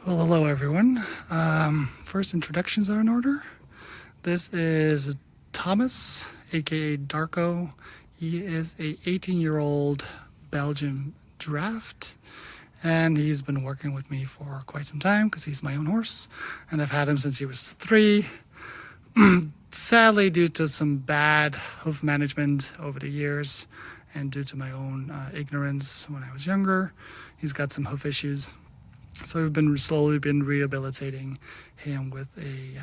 Well, hello everyone. First introductions are in order. This is Thomas, aka Darko. He is a 18-year-old Belgian draft, and he's been working with me for quite some time because he's my own horse, and I've had him since he was 3. Sadly, due to some bad hoof management over the years, and due to my own ignorance when I was younger, he's got some hoof issues. So we've been slowly rehabilitating him with a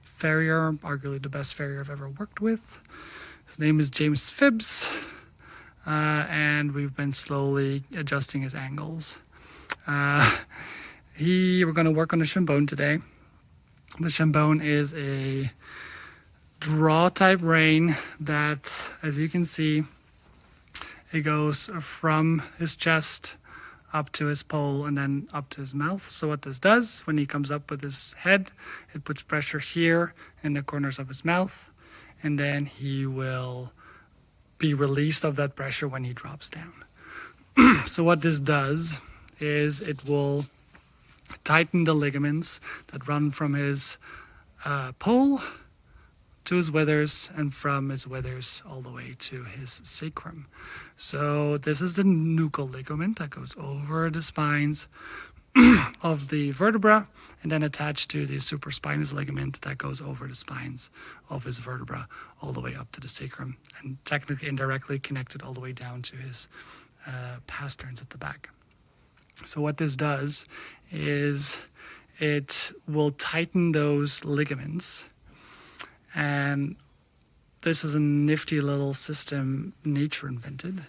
farrier, arguably the best farrier I've ever worked with. His name is James Phibbs, and we've been slowly adjusting his angles. We're going to work on the Chambon today. The Chambon is a draw type rein that, as you can see, it goes from his chest up to his pole and then up to his mouth. So what this does, when he comes up with his head, it puts pressure here in the corners of his mouth, and then he will be released of that pressure when he drops down. So what this does is it will tighten the ligaments that run from his pole to his withers, and from his withers all the way to his sacrum. So this is the nuchal ligament that goes over the spines of the vertebra and then attached to the supraspinous ligament that goes over the spines of his vertebra all the way up to the sacrum, and technically indirectly connected all the way down to his pasterns at the back. So what this does is it will tighten those ligaments, and this is a nifty little system nature invented.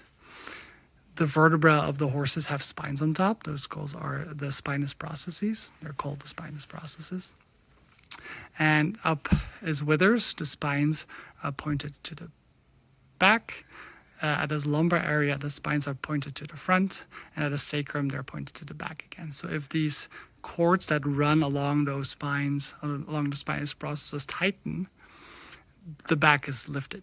The vertebra of the horses have spines on top. Those are the spinous processes. They're called the spinous processes. And up his withers, the spines are pointed to the back. At his lumbar area, the spines are pointed to the front. And at his sacrum, they're pointed to the back again. So if these cords that run along those spines, along the spinous processes tighten, the back is lifted.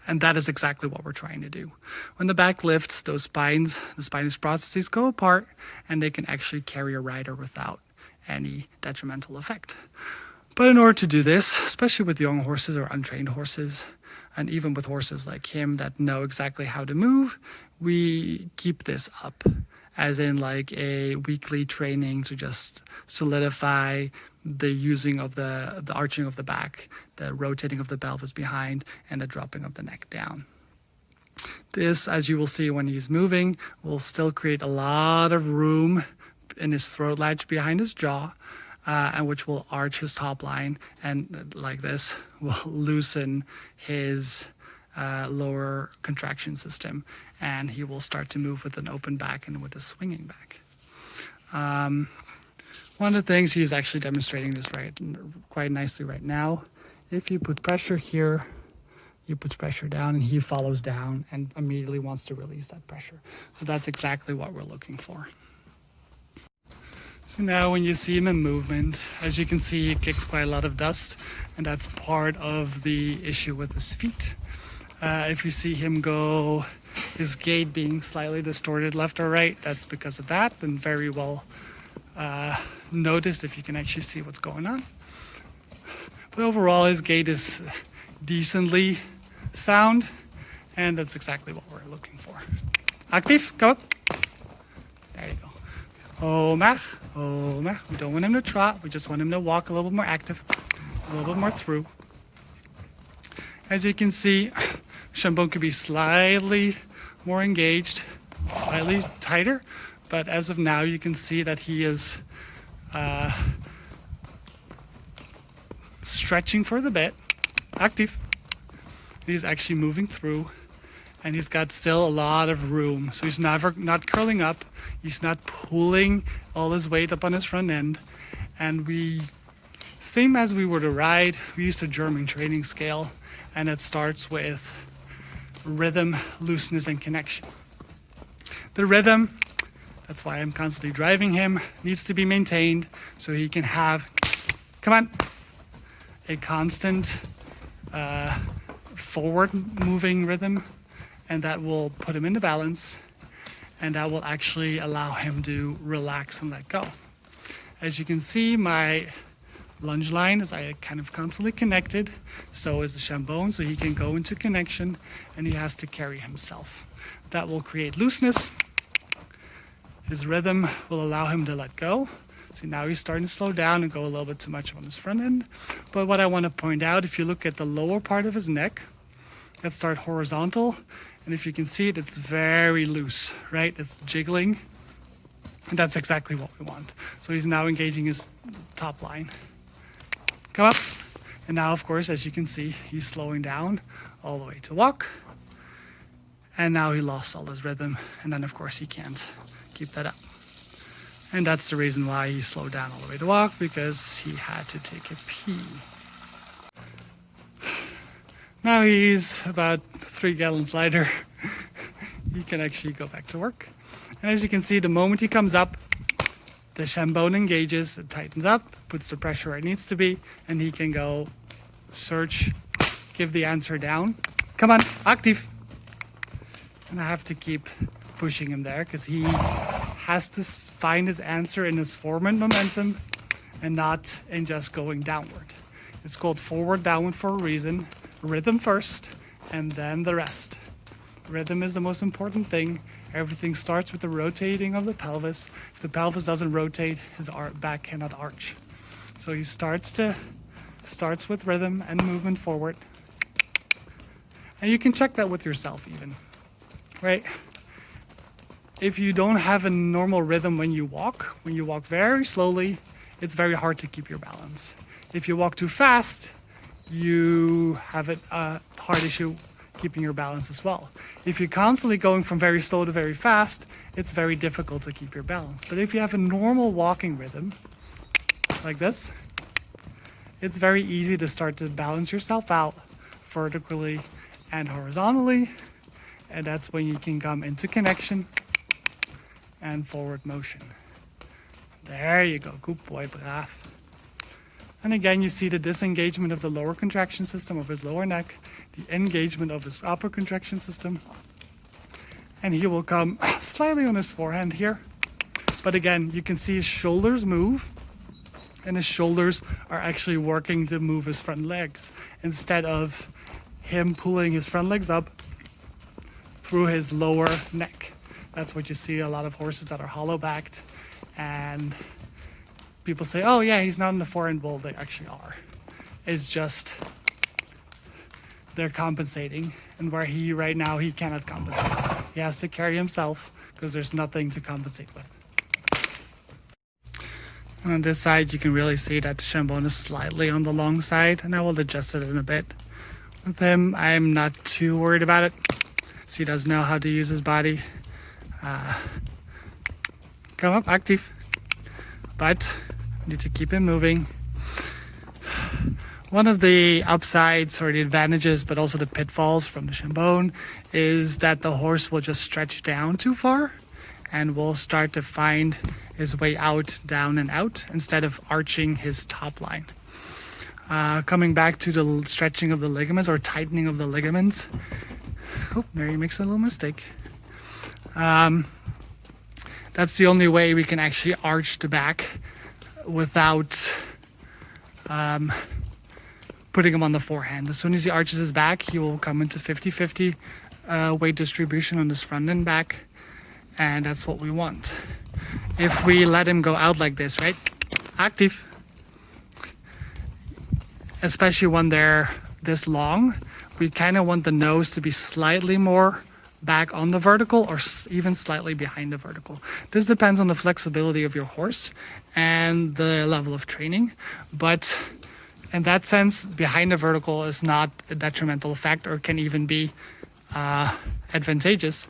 And that is exactly what we're trying to do. When the back lifts, those spines, the spinous processes go apart, and they can actually carry a rider without any detrimental effect. But in order to do this, especially with young horses or untrained horses, and even with horses like him that know exactly how to move, we keep this up, as in like a weekly training to just solidify the using of the arching of the back, the rotating of the pelvis behind, and the dropping of the neck down. This, as you will see when he's moving, will still create a lot of room in his throat latch behind his jaw, and which will arch his top line, and like this will loosen his lower contraction system, and he will start to move with an open back and with a swinging back. One of the things he's actually demonstrating this quite nicely right now. If you put pressure here, you put pressure down, and he follows down and immediately wants to release that pressure. So that's exactly what we're looking for. So now when you see him in movement, as you can see, he kicks quite a lot of dust, and that's part of the issue with his feet. If you see him go, his gait being slightly distorted left or right, that's because of that, and very well noticed if you can actually see what's going on. But overall, his gait is decently sound, and that's exactly what we're looking for. Active, go up. There you go. Omar. We don't want him to trot, we just want him to walk a little bit more active, a little bit more through. As you can see, Chambon could be slightly more engaged, slightly tighter, but as of now you can see that he is stretching for the bit, active. He's actually moving through, and he's got still a lot of room. So he's not curling up, he's not pulling all his weight up on his front end. And same as we were to ride, we used a German training scale, and it starts with rhythm, looseness, and connection. The rhythm, that's why I'm constantly driving him, needs to be maintained so he can have, a constant forward moving rhythm, and that will put him into balance, and that will actually allow him to relax and let go. As you can see, my lunge line is kind of constantly connected. So is the Chambon, so he can go into connection and he has to carry himself. That will create looseness. His rhythm will allow him to let go. See, now he's starting to slow down and go a little bit too much on his front end. But what I want to point out, if you look at the lower part of his neck, let's start horizontal. And if you can see it, it's very loose, right? It's jiggling. And that's exactly what we want. So he's now engaging his top line. Come up. And now, of course, as you can see, he's slowing down all the way to walk. And now he lost all his rhythm. And then, of course, he can't keep that up. And that's the reason why he slowed down all the way to walk, because he had to take a pee. Now he's about 3 gallons lighter. He can actually go back to work. And as you can see, the moment he comes up, the Chambon engages, it tightens up, puts the pressure where it needs to be, and he can go search, give the answer down. Come on, active. And I have to keep pushing him there because he has to find his answer in his forward momentum and not in just going downward. It's called forward downward for a reason. Rhythm first and then the rest. Rhythm is the most important thing. Everything starts with the rotating of the pelvis. If the pelvis doesn't rotate, his back cannot arch. So he starts with rhythm and movement forward. And you can check that with yourself even, right? If you don't have a normal rhythm when you walk very slowly, it's very hard to keep your balance. If you walk too fast, you have a hard issue keeping your balance as well. If you're constantly going from very slow to very fast, it's very difficult to keep your balance. But if you have a normal walking rhythm, like this, it's very easy to start to balance yourself out vertically and horizontally. And that's when you can come into connection and forward motion. There you go, good boy, brav. And again, you see the disengagement of the lower contraction system of his lower neck, the engagement of his upper contraction system. And he will come slightly on his forehand here. But again, you can see his shoulders move, and his shoulders are actually working to move his front legs instead of him pulling his front legs up through his lower neck. That's what you see a lot of horses that are hollow backed, and people say, oh yeah, he's not in the forehand bowl. They actually are. It's just they're compensating, and where right now he cannot compensate. He has to carry himself because there's nothing to compensate with. And on this side, you can really see that the Chambon is slightly on the long side, and I will adjust it in a bit. With him, I'm not too worried about it. So he does know how to use his body. Come up, active. But need to keep him moving. One of the upsides or the advantages, but also the pitfalls from the Chambon, is that the horse will just stretch down too far and will start to find his way out, down and out, instead of arching his top line. Coming back to the stretching of the ligaments or tightening of the ligaments. Oh, there he makes a little mistake. That's the only way we can actually arch the back without putting him on the forehand. As soon as he arches his back, he will come into 50-50 weight distribution on his front and back, and that's what we want. If we let him go out like this, right? Active. Especially when they're this long, we kind of want the nose to be slightly more back on the vertical or even slightly behind the vertical. This depends on the flexibility of your horse and the level of training, but in that sense, behind the vertical is not a detrimental effect or can even be advantageous.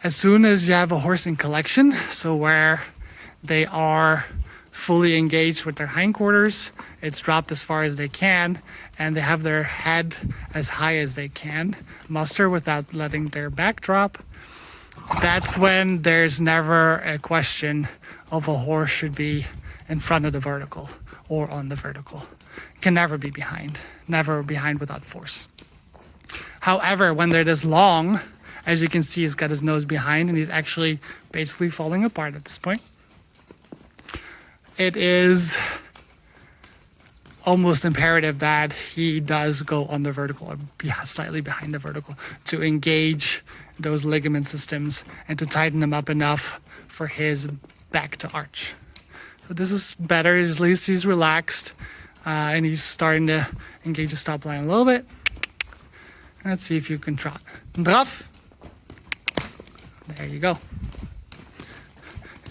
As soon as you have a horse in collection, so where they are fully engaged with their hindquarters, it's dropped as far as they can, and they have their head as high as they can muster without letting their back drop, that's when there's never a question of a horse should be in front of the vertical or on the vertical. Can never be behind, never behind without force. However, when they're this long, as you can see, he's got his nose behind and he's actually basically falling apart at this point. it is almost imperative that he does go on the vertical or be slightly behind the vertical to engage those ligament systems and to tighten them up enough for his back to arch. So this is better. At least he's relaxed and he's starting to engage the stop line a little bit. Let's see if you can trot. Draf. There you go.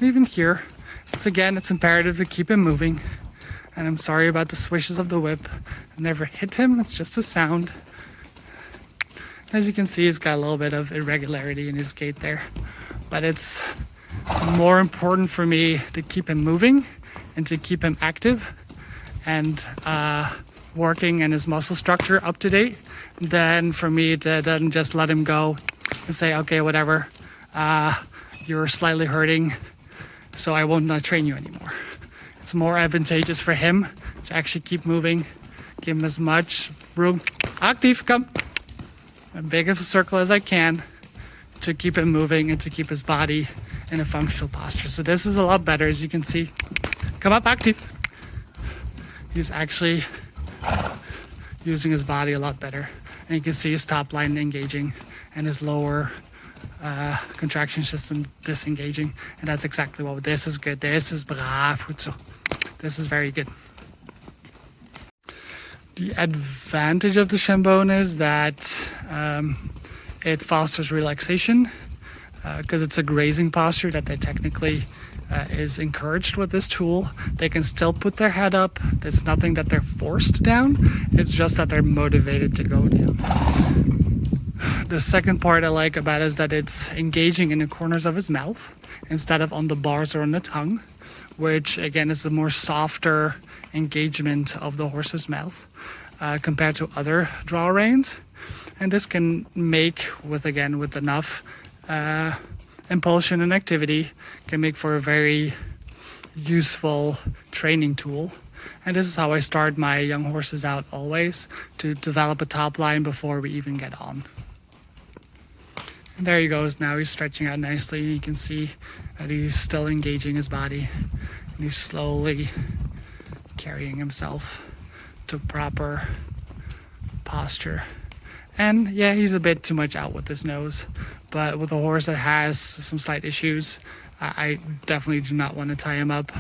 Even here, it's imperative to keep him moving. And I'm sorry about the swishes of the whip. I never hit him, it's just a sound. As you can see, he's got a little bit of irregularity in his gait there. But it's more important for me to keep him moving and to keep him active and working and his muscle structure up to date than for me to then just let him go and say, okay, whatever, you're slightly hurting, so I won't train you anymore. It's more advantageous for him to actually keep moving, give him as much room, active, come, as big of a circle as I can to keep him moving and to keep his body in a functional posture. So this is a lot better, as you can see. Come up, active. He's actually using his body a lot better. And you can see his top line engaging and his lower contraction system disengaging. And that's exactly what this is good. This is brav. So this is very good. The advantage of the Chambon is that it fosters relaxation because it's a grazing posture that they technically is encouraged with this tool. They can still put their head up. There's nothing that they're forced down. It's just that they're motivated to go down. The second part I like about it is that it's engaging in the corners of his mouth instead of on the bars or on the tongue, which again is a more softer engagement of the horse's mouth compared to other draw reins. And this can make, with enough impulsion and activity, can make for a very useful training tool. And this is how I start my young horses out always, to develop a top line before we even get on. And there he goes. Now he's stretching out nicely. You can see that he's still engaging his body, and he's slowly carrying himself to proper posture. And yeah, he's a bit too much out with his nose, but with a horse that has some slight issues, I definitely do not want to tie him up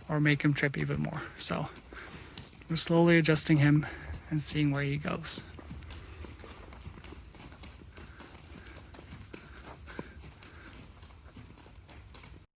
or make him trip even more. So we're slowly adjusting him and seeing where he goes.